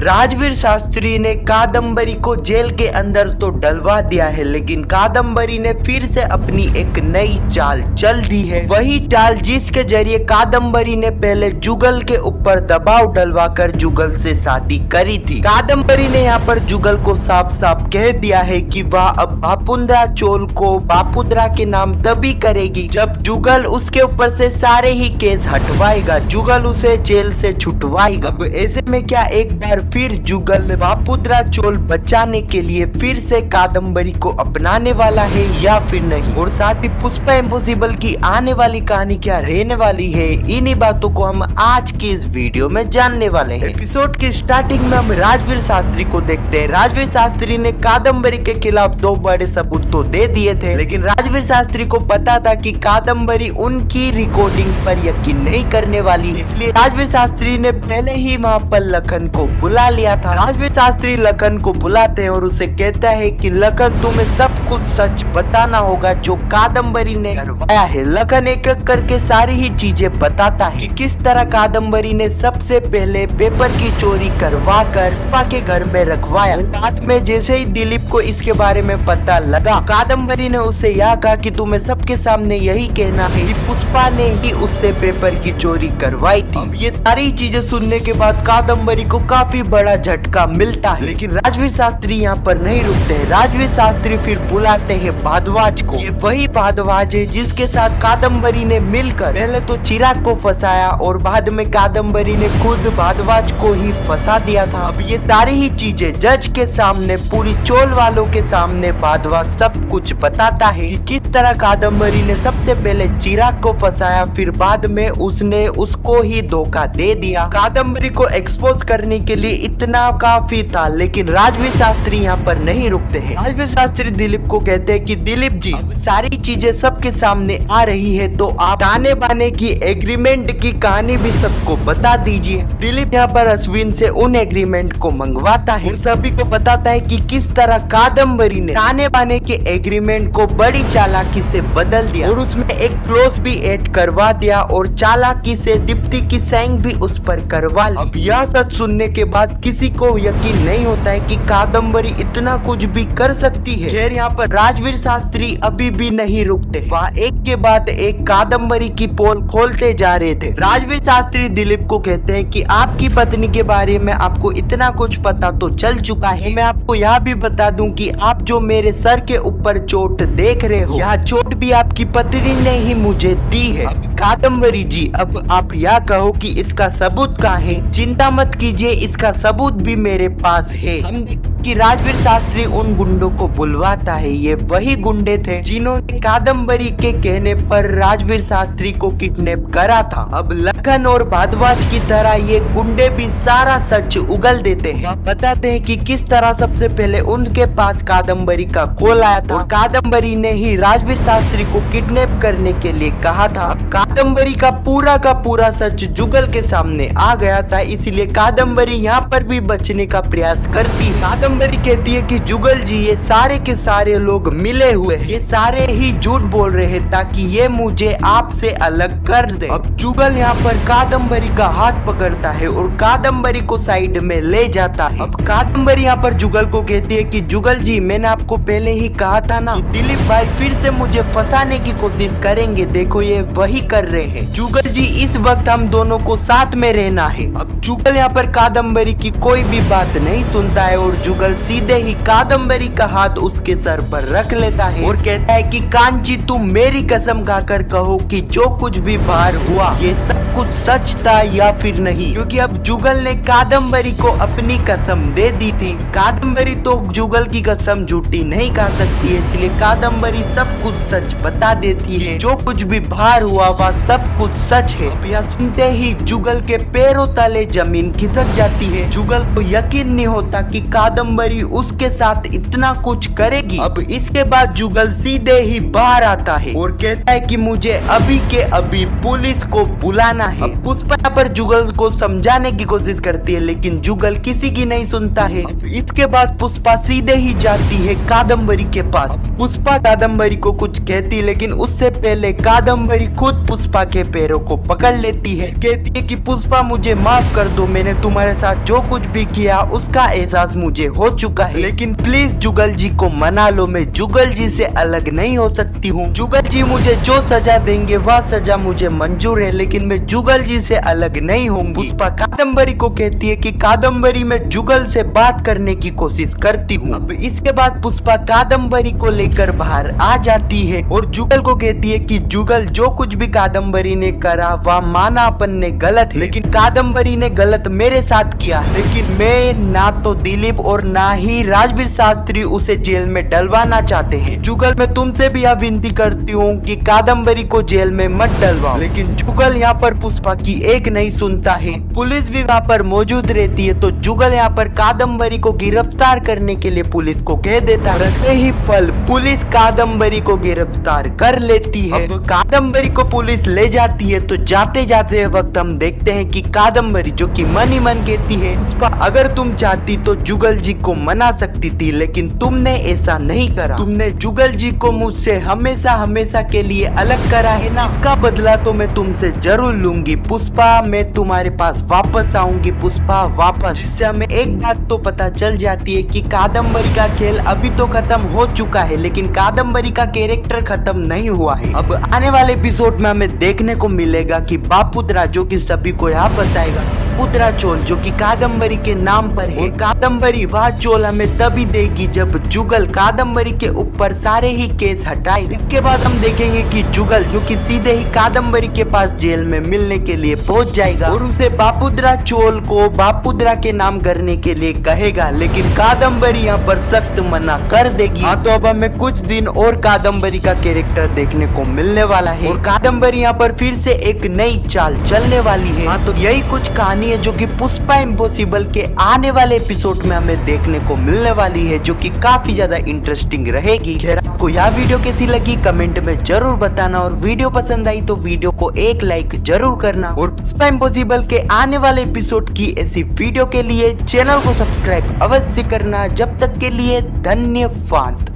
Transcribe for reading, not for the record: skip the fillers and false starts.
राजवीर शास्त्री ने कादम्बरी को जेल के अंदर तो डलवा दिया है, लेकिन कादम्बरी ने फिर से अपनी एक नई चाल चल दी है। वही चाल जिसके जरिए कादम्बरी ने पहले जुगल के ऊपर दबाव डलवा कर जुगल से शादी करी थी। कादम्बरी ने यहाँ पर जुगल को साफ साफ कह दिया है कि वह अब बापुंद्रा चोल को बापुद्रा के नाम तभी करेगी जब जुगल उसके ऊपर से सारे ही केस हटवाएगा, जुगल उसे जेल से छुटवाएगा। अब ऐसे में क्या एक बार फिर जुगल बापुद्रा चोल बचाने के लिए फिर से कादम्बरी को अपनाने वाला है या फिर नहीं, और साथ ही पुष्पा इम्पॉसिबल की आने वाली कहानी क्या रहने वाली है, इन्हीं बातों को हम आज की इस वीडियो में जानने वाले हैं। एपिसोड की स्टार्टिंग में हम राजवीर शास्त्री को देखते हैं। राजवीर शास्त्री ने कादम्बरी के खिलाफ 2 बड़े सबूत तो दे दिए थे, लेकिन राजवीर शास्त्री को पता था कि कादम्बरी उनकी रिकॉर्डिंग पर यकीन नहीं करने वाली, इसलिए राजवीर शास्त्री ने पहले ही वहाँ पर लखन को बुला लिया था। राजवीर शास्त्री लखन को बुलाते हैं और उसे कहता है कि लखन तुम्हें सब कुछ सच बताना होगा जो कादम्बरी ने करवाया है। लखन एक एक करके सारी ही चीजें बताता है कि किस तरह कादम्बरी ने सबसे पहले पेपर की चोरी करवा कर पुष्पा के घर में रखवाया। बाद में जैसे ही दिलीप को इसके बारे में पता लगा, कादम्बरी ने उससे यह कहा कि तुम्हें सबके सामने यही कहना है कि पुष्पा ने ही उससे पेपर की चोरी करवाई थी। अब ये सारी चीजें सुनने के बाद कादम्बरी को काफी बड़ा झटका मिलता है, लेकिन राजवीर शास्त्री यहाँ पर नहीं रुकते हैं। राजवीर शास्त्री फिर बुलाते हैं भारद्वाज को। ये वही भारद्वाज है जिसके साथ कादम्बरी ने मिलकर पहले तो चिराग को फंसाया और बाद में कादम्बरी ने खुद भारद्वाज को ही फंसा दिया था। अब ये सारी ही चीजें जज के सामने पूरी चोल वालों के सामने भारद्वाज सब कुछ बताता है कि किस तरह कादम्बरी ने सबसे पहले चिराग को फंसाया, फिर बाद में उसने उसको ही धोखा दे दिया। कादम्बरी को एक्सपोज करने के लिए इतना काफी था, लेकिन राजवीर शास्त्री यहाँ पर नहीं रुकते हैं। राजवीर शास्त्री दिलीप को कहते हैं कि दिलीप जी, सारी चीजें सबके सामने आ रही है तो आप ताने बाने की एग्रीमेंट की कहानी भी सबको बता दीजिए। दिलीप यहाँ पर अश्विन से उन एग्रीमेंट को मंगवाता है और सभी को बताता है कि किस तरह कादम्बरी ने ताने बाने के एग्रीमेंट को बड़ी चालाकी से बदल दिया और उसमें एक क्लोज भी ऐड करवा दिया और चालाकी से दीप्ति की सैंग भी उस पर करवा ली। अब यह सच सुनने के बाद किसी को यकीन नहीं होता है कि कादम्बरी इतना कुछ भी कर सकती है। खैर यहाँ पर राजवीर शास्त्री अभी भी नहीं रुकते, वह एक के बाद एक कादम्बरी की पोल खोलते जा रहे थे। राजवीर शास्त्री दिलीप को कहते हैं कि आपकी पत्नी के बारे में आपको इतना कुछ पता तो चल चुका है, मैं आपको यह भी बता दूं कि आप जो मेरे सर के ऊपर चोट देख रहे हो, यह चोट भी आपकी पत्नी ने ही मुझे दी है। कादम्बरी जी, अब आप यह कहो कि इसका सबूत कहाँ है? चिंता मत कीजिए, इसका सबूत भी मेरे पास है। कि राजवीर शास्त्री उन गुंडों को बुलवाता है। ये वही गुंडे थे जिन्होंने कादम्बरी के कहने पर राजवीर शास्त्री को किडनैप करा था। अब लखन और भारद्वाज की तरह ये गुंडे भी सारा सच उगल देते हैं, बताते हैं कि किस तरह सबसे पहले उनके पास कादम्बरी का कॉल आया था और कादम्बरी ने ही राजवीर शास्त्री को किडनैप करने के लिए कहा था। अब कादम्बरी का पूरा सच जुगल के सामने आ गया था, इसलिए कादम्बरी यहाँ पर भी बचने का प्रयास करती है। कादम्बरी कहती है कि जुगल जी, ये सारे के सारे लोग मिले हुए हैं, ये सारे ही झूठ बोल रहे हैं ताकि ये मुझे आपसे अलग कर दे। अब जुगल यहाँ पर कादम्बरी का हाथ पकड़ता है और कादम्बरी को साइड में ले जाता है। अब कादम्बरी यहाँ पर जुगल को कहती है कि जुगल जी, मैंने आपको पहले ही कहा था ना, दिलीप भाई फिर से मुझे फंसाने की कोशिश करेंगे, देखो ये वही कर रहे हैं। जुगल जी, इस वक्त हम दोनों को साथ में रहना है। अब जुगल यहाँ पर कादम्बरी की कोई भी बात नहीं सुनता है और जुगल सीधे ही कादम्बरी का हाथ उसके सर पर रख लेता है और कहता है कि कांची, तुम मेरी कसम खाकर कहो कि जो कुछ भी बाहर हुआ ये सब कुछ सच था या फिर नहीं, क्योंकि अब जुगल ने कादम्बरी को अपनी कसम दे दी थी। कादम्बरी तो जुगल की कसम झूठी नहीं खा सकती है, इसलिए कादम्बरी सब कुछ सच बता देती है। जो कुछ भी बाहर हुआ वह सब कुछ सच है। अब यह सुनते ही जुगल के पैरों तले जमीन खिसक जाती है। जुगल को यकीन नहीं होता कि कादम्बरी कादम्बरी उसके साथ इतना कुछ करेगी। अब इसके बाद जुगल सीधे ही बाहर आता है और कहता है कि मुझे अभी के अभी पुलिस को बुलाना है। अब पुष्पा यहाँ पर जुगल को समझाने की कोशिश करती है, लेकिन जुगल किसी की नहीं सुनता है। इसके बाद पुष्पा सीधे ही जाती है कादम्बरी के पास। पुष्पा कादम्बरी को कुछ कहती है, लेकिन उससे पहले कादम्बरी खुद पुष्पा के पैरों को पकड़ लेती है। कहती है कि पुष्पा मुझे माफ कर दो, मैंने तुम्हारे साथ जो कुछ भी किया उसका एहसास मुझे हो चुका है, लेकिन प्लीज जुगल जी को मना लो, मैं जुगल जी से अलग नहीं हो सकती हूँ। जुगल जी मुझे जो सजा देंगे वह सजा मुझे मंजूर है, लेकिन मैं जुगल जी से अलग नहीं हूँ। पुष्पा कादम्बरी को कहती है कि कादम्बरी मैं जुगल से बात करने की कोशिश करती हूँ। अब इसके बाद पुष्पा कादम्बरी को लेकर बाहर आ जाती है और जुगल को कहती है कि जुगल जो कुछ भी कादम्बरी ने करा वह माना अपन ने गलत है, लेकिन कादम्बरी ने गलत मेरे साथ किया, लेकिन मैं ना तो दिलीप और ना ही राजवीर शास्त्री उसे जेल में डलवाना चाहते हैं। जुगल मैं तुमसे भी यह विनती करती हूँ कि कादम्बरी को जेल में मत डलवाओ, लेकिन जुगल यहाँ पर पुष्पा की एक नहीं सुनता है। पुलिस भी वहाँ पर मौजूद रहती है, तो जुगल यहाँ पर कादम्बरी को गिरफ्तार करने के लिए पुलिस को कह देता है। ही पल पुलिस कादम्बरी को गिरफ्तार कर लेती है। अब कादम्बरी को पुलिस ले जाती है, तो जाते जाते वक्त हम देखते हैं कि कादम्बरी जो कि मन ही मन कहती है, पुष्पा अगर तुम चाहती तो जुगल जी को मना सकती थी, लेकिन तुमने ऐसा नहीं करा। तुमने जुगल जी को मुझसे हमेशा हमेशा के लिए अलग करा है ना, इसका बदला तो मैं तुमसे जरूर लूंगी। पुष्पा मैं तुम्हारे पास वापस आऊंगी, पुष्पा वापस। जिससे हमें एक बात तो पता चल जाती है कि कादम्बरी का खेल अभी तो खत्म हो चुका है, लेकिन कादम्बरी का कैरेक्टर खत्म नहीं हुआ है। अब आने वाले एपिसोड में हमें देखने को मिलेगा कि बापुद्रा जो कि सभी को यहाँ बताएगा पुत्रा चोल जो कि कादम्बरी के नाम पर है। कादम्बरी वह चोल हमें तभी देगी जब जुगल कादम्बरी के ऊपर सारे ही केस हटाए। इसके बाद हम देखेंगे कि जुगल जो कि सीधे ही कादम्बरी के पास जेल में मिलने के लिए पहुंच जाएगा और उसे बापुद्रा चोल को बापुद्रा के नाम करने के लिए कहेगा, लेकिन कादम्बरी यहाँ पर सख्त मना कर देगी। हाँ, तो अब हमें कुछ दिन और कादम्बरी का कैरेक्टर देखने को मिलने वाला है और कादम्बरी यहाँ पर फिर से एक नई चाल चलने वाली है। हाँ, तो यही कुछ कहानी है जो कि पुष्पा इम्पॉसिबल के आने वाले एपिसोड में हमें देखने को मिलने वाली है, जो कि काफी ज्यादा इंटरेस्टिंग रहेगी। खैर, आपको यह वीडियो कैसी लगी कमेंट में जरूर बताना और वीडियो पसंद आई तो वीडियो को एक लाइक जरूर करना और पुष्पा इम्पॉसिबल के आने वाले एपिसोड की ऐसी वीडियो के लिए चैनल को सब्सक्राइब अवश्य करना। जब तक के लिए धन्यवाद।